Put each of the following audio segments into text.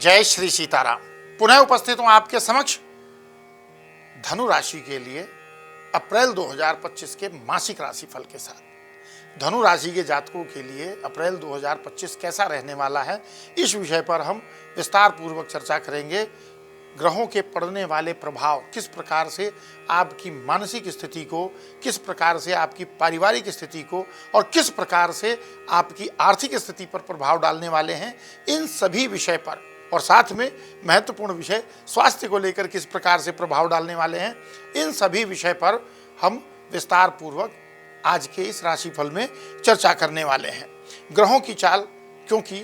जय श्री सीताराम। पुनः उपस्थित हूं आपके समक्ष धनु राशि के लिए अप्रैल 2025 के मासिक राशिफल के साथ। धनु राशि के जातकों के लिए अप्रैल 2025 कैसा रहने वाला है, इस विषय पर हम विस्तार पूर्वक चर्चा करेंगे। ग्रहों के पड़ने वाले प्रभाव किस प्रकार से आपकी मानसिक स्थिति को, किस प्रकार से आपकी पारिवारिक स्थिति को और किस प्रकार से आपकी आर्थिक स्थिति पर प्रभाव डालने वाले हैं, इन सभी विषय पर, और साथ में महत्वपूर्ण विषय स्वास्थ्य को लेकर किस प्रकार से प्रभाव डालने वाले हैं, इन सभी विषय पर हम विस्तार पूर्वक आज के इस राशिफल में चर्चा करने वाले हैं। ग्रहों की चाल क्योंकि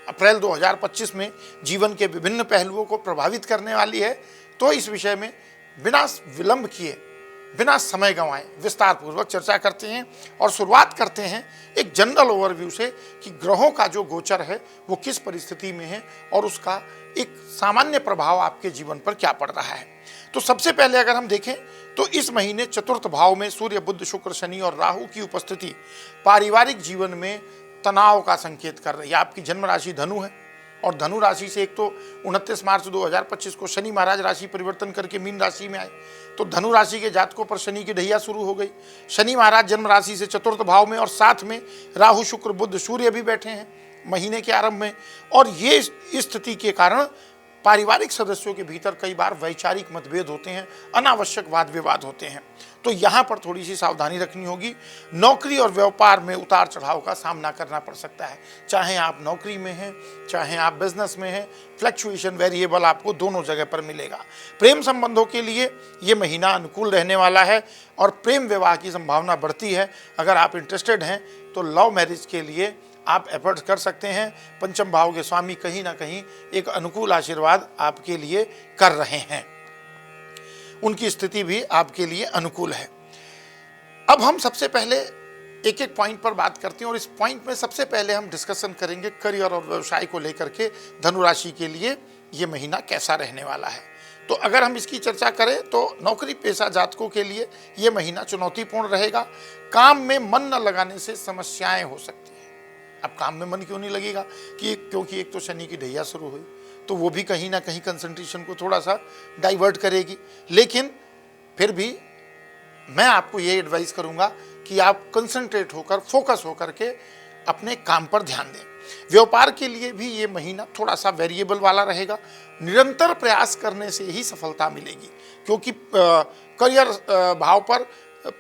अप्रैल 2025 में जीवन के विभिन्न पहलुओं को प्रभावित करने वाली है, तो इस विषय में बिना विलंब किए, बिना समय गंवाए विस्तार पूर्वक चर्चा करते हैं और शुरुआत करते हैं एक जनरल ओवरव्यू से कि ग्रहों का जो गोचर है वो किस परिस्थिति में है और उसका एक सामान्य प्रभाव आपके जीवन पर क्या पड़ रहा है। तो सबसे पहले अगर हम देखें तो इस महीने चतुर्थ भाव में सूर्य, बुध, शुक्र, शनि और राहु की उपस्थिति पारिवारिक जीवन में तनाव का संकेत कर रही है। आपकी जन्म राशि धनु है और धनु राशि से एक तो 29 मार्च 2025 को शनि महाराज राशि परिवर्तन करके मीन राशि में आए, तो धनु राशि के जातकों पर शनि की ढैया शुरू हो गई। शनि महाराज जन्म राशि से चतुर्थ भाव में और साथ में राहु, शुक्र, बुध, सूर्य भी बैठे हैं महीने के आरंभ में, और ये स्थिति के कारण पारिवारिक सदस्यों के भीतर कई बार वैचारिक मतभेद होते हैं, अनावश्यक वाद विवाद होते हैं। तो यहाँ पर थोड़ी सी सावधानी रखनी होगी। नौकरी और व्यापार में उतार चढ़ाव का सामना करना पड़ सकता है, चाहे आप नौकरी में हैं, चाहे आप बिजनेस में हैं। फ्लक्चुएशन, वेरिएबल आपको दोनों जगह पर मिलेगा। प्रेम संबंधों के लिए ये महीना अनुकूल रहने वाला है और प्रेम विवाह की संभावना बढ़ती है। अगर आप इंटरेस्टेड हैं तो लव मैरिज के लिए आप एफर्ट्स कर सकते हैं। पंचम भाव के स्वामी कहीं ना कहीं एक अनुकूल आशीर्वाद आपके लिए कर रहे हैं, उनकी स्थिति भी आपके लिए अनुकूल है। अब हम सबसे पहले एक एक पॉइंट पर बात करते हैं और इस पॉइंट में सबसे पहले हम डिस्कशन करेंगे करियर और व्यवसाय को लेकर के धनु राशि के लिए ये महीना कैसा रहने वाला है। तो अगर हम इसकी चर्चा करें तो नौकरी पेशा जातकों के लिए ये महीना चुनौतीपूर्ण रहेगा। काम में मन न लगाने से समस्याएं हो सकती हैं। अब काम में मन क्यों नहीं लगेगा क्योंकि एक तो शनि की ढैया शुरू हुई, तो वो भी कहीं ना कहीं कंसंट्रेशन को थोड़ा सा डाइवर्ट करेगी। लेकिन फिर भी मैं आपको ये एडवाइस करूंगा कि आप कंसंट्रेट होकर, फोकस होकर के अपने काम पर ध्यान दें। व्यापार के लिए भी ये महीना थोड़ा सा वेरिएबल वाला रहेगा। निरंतर प्रयास करने से ही सफलता मिलेगी, क्योंकि करियर भाव पर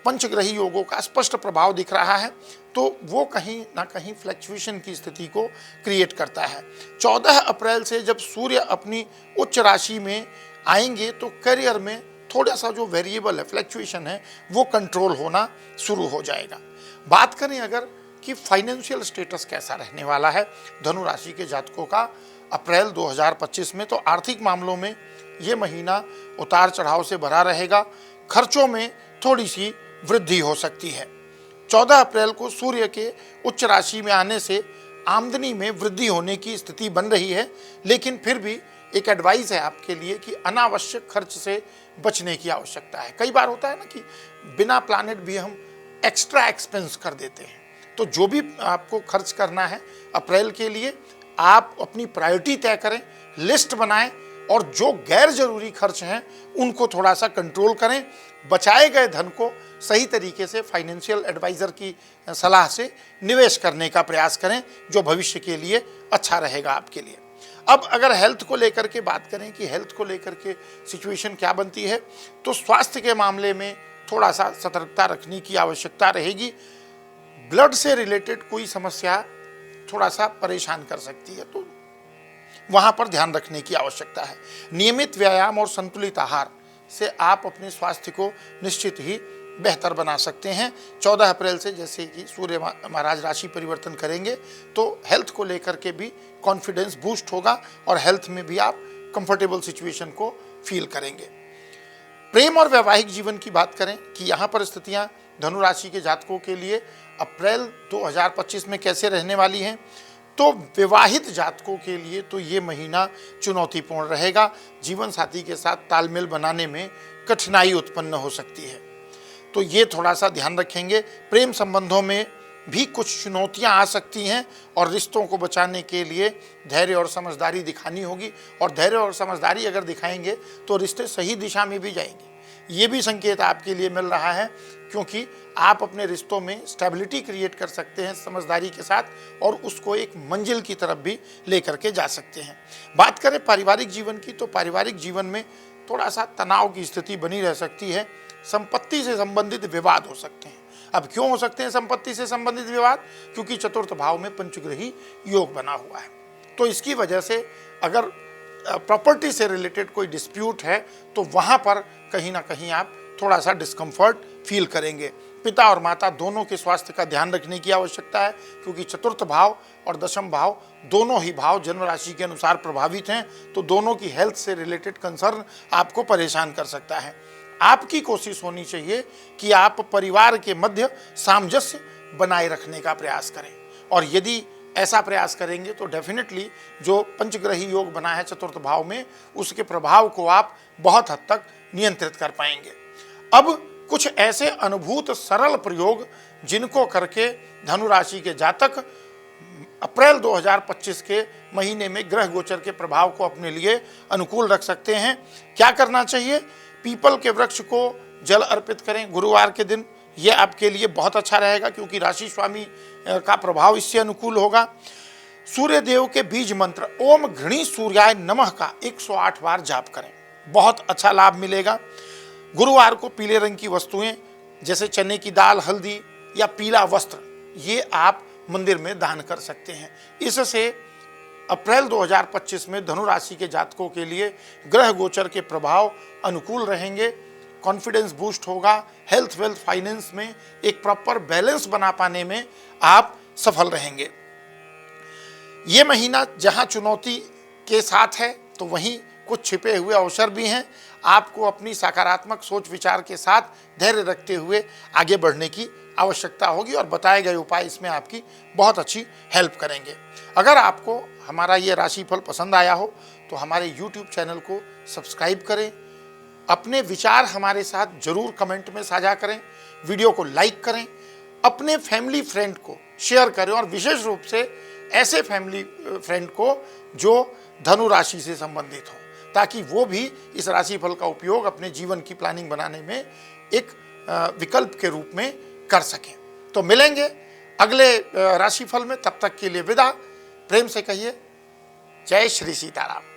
पंचग्रही योगों का स्पष्ट प्रभाव दिख रहा है, तो वो कहीं ना कहीं फ्लक्चुएशन की स्थिति को क्रिएट करता है। 14 अप्रैल से जब सूर्य अपनी उच्च राशि में आएंगे तो करियर में थोड़ा सा जो वेरिएबल है, फ्लक्चुएशन है, वो कंट्रोल होना शुरू हो जाएगा। बात करें अगर कि फाइनेंशियल स्टेटस कैसा रहने वाला है धनु राशि के जातकों का अप्रैल 2025 में, तो आर्थिक मामलों में ये महीना उतार चढ़ाव से भरा रहेगा। खर्चों में थोड़ी सी वृद्धि हो सकती है। 14 अप्रैल को सूर्य के उच्च राशि में आने से आमदनी में वृद्धि होने की स्थिति बन रही है, लेकिन फिर भी एक एडवाइस है आपके लिए कि अनावश्यक खर्च से बचने की आवश्यकता है। कई बार होता है ना कि बिना प्लानेड भी हम एक्स्ट्रा एक्सपेंस कर देते हैं। तो जो भी आपको खर्च करना है अप्रैल के लिए, आप अपनी प्रायोरिटी तय करें, लिस्ट बनाएं और जो गैर जरूरी खर्च हैं उनको थोड़ा सा कंट्रोल करें। बचाए गए धन को सही तरीके से फाइनेंशियल एडवाइज़र की सलाह से निवेश करने का प्रयास करें, जो भविष्य के लिए अच्छा रहेगा आपके लिए। अब अगर हेल्थ को लेकर के बात करें कि हेल्थ को लेकर के सिचुएशन क्या बनती है, तो स्वास्थ्य के मामले में थोड़ा सा सतर्कता रखने की आवश्यकता रहेगी। ब्लड से रिलेटेड कोई समस्या थोड़ा सा परेशान कर सकती है, तो वहाँ पर ध्यान रखने की आवश्यकता है। नियमित व्यायाम और संतुलित आहार से आप अपने स्वास्थ्य को निश्चित ही बेहतर बना सकते हैं। 14 अप्रैल से जैसे कि सूर्य महाराज राशि परिवर्तन करेंगे तो हेल्थ को लेकर के भी कॉन्फिडेंस बूस्ट होगा और हेल्थ में भी आप कंफर्टेबल सिचुएशन को फील करेंगे। प्रेम और वैवाहिक जीवन की बात करें कि यहाँ पर स्थितियाँ धनु राशि के जातकों के लिए अप्रैल 2025 में कैसे रहने वाली हैं, तो विवाहित जातकों के लिए तो ये महीना चुनौतीपूर्ण रहेगा। जीवन साथी के साथ तालमेल बनाने में कठिनाई उत्पन्न हो सकती है, तो ये थोड़ा सा ध्यान रखेंगे। प्रेम संबंधों में भी कुछ चुनौतियां आ सकती हैं और रिश्तों को बचाने के लिए धैर्य और समझदारी दिखानी होगी। और धैर्य और समझदारी अगर दिखाएंगे तो रिश्ते सही दिशा में भी जाएंगे। ये भी संकेत आपके लिए मिल रहा है, क्योंकि आप अपने रिश्तों में स्टेबिलिटी क्रिएट कर सकते हैं समझदारी के साथ, और उसको एक मंजिल की तरफ भी लेकर के जा सकते हैं। बात करें पारिवारिक जीवन की, तो पारिवारिक जीवन में थोड़ा सा तनाव की स्थिति बनी रह सकती है। संपत्ति से संबंधित विवाद हो सकते हैं। अब क्यों हो सकते हैं संपत्ति से संबंधित विवाद? क्योंकि चतुर्थ भाव में पंचग्रही योग बना हुआ है। तो इसकी वजह से अगर प्रॉपर्टी से रिलेटेड कोई डिस्प्यूट है तो वहाँ पर कहीं ना कहीं आप थोड़ा सा डिस्कम्फर्ट फील करेंगे। पिता और माता दोनों के स्वास्थ्य का ध्यान रखने की आवश्यकता है, क्योंकि चतुर्थ भाव और दशम भाव दोनों ही भाव जन्म राशि के अनुसार प्रभावित हैं। तो दोनों की हेल्थ से रिलेटेड कंसर्न आपको परेशान कर सकता है। आपकी कोशिश होनी चाहिए कि आप परिवार के मध्य सामंजस्य बनाए रखने का प्रयास करें, और यदि ऐसा प्रयास करेंगे तो डेफिनेटली जो पंचग्रही योग बना है चतुर्थ भाव में, उसके प्रभाव को आप बहुत हद तक नियंत्रित कर पाएंगे। अब कुछ ऐसे अनुभूत सरल प्रयोग जिनको करके धनु राशि के जातक अप्रैल 2025 के महीने में ग्रह गोचर के प्रभाव को अपने लिए अनुकूल रख सकते हैं। क्या करना चाहिए? पीपल के वृक्ष को जल अर्पित करें गुरुवार के दिन, ये आपके लिए बहुत अच्छा रहेगा, क्योंकि राशि स्वामी का प्रभाव इससे अनुकूल होगा। सूर्य देव के बीज मंत्र ओम घृणी सूर्याय नमः का 108 बार जाप करें, बहुत अच्छा लाभ मिलेगा। गुरुवार को पीले रंग की वस्तुएं जैसे चने की दाल, हल्दी या पीला वस्त्र, ये आप मंदिर में दान कर सकते हैं। इससे अप्रैल 2025 में धनु राशि के जातकों के लिए ग्रह गोचर के प्रभाव अनुकूल रहेंगे। कॉन्फिडेंस बूस्ट होगा, हेल्थ, वेल्थ, फाइनेंस में एक प्रॉपर बैलेंस बना पाने में आप सफल रहेंगे। ये महीना जहां चुनौती के साथ है तो वहीं कुछ छिपे हुए अवसर भी हैं। आपको अपनी सकारात्मक सोच विचार के साथ धैर्य रखते हुए आगे बढ़ने की आवश्यकता होगी, और बताए गए उपाय इसमें आपकी बहुत अच्छी हेल्प करेंगे। अगर आपको हमारा ये राशिफल पसंद आया हो तो हमारे YouTube चैनल को सब्सक्राइब करें, अपने विचार हमारे साथ जरूर कमेंट में साझा करें, वीडियो को लाइक करें, अपने फैमिली फ्रेंड को शेयर करें, और विशेष रूप से ऐसे फैमिली फ्रेंड को जो धनु राशि से संबंधित हो, ताकि वो भी इस राशिफल का उपयोग अपने जीवन की प्लानिंग बनाने में एक विकल्प के रूप में कर सकें। तो मिलेंगे अगले राशिफल में, तब तक के लिए विदा। प्रेम से कहिए जय श्री सीताराम।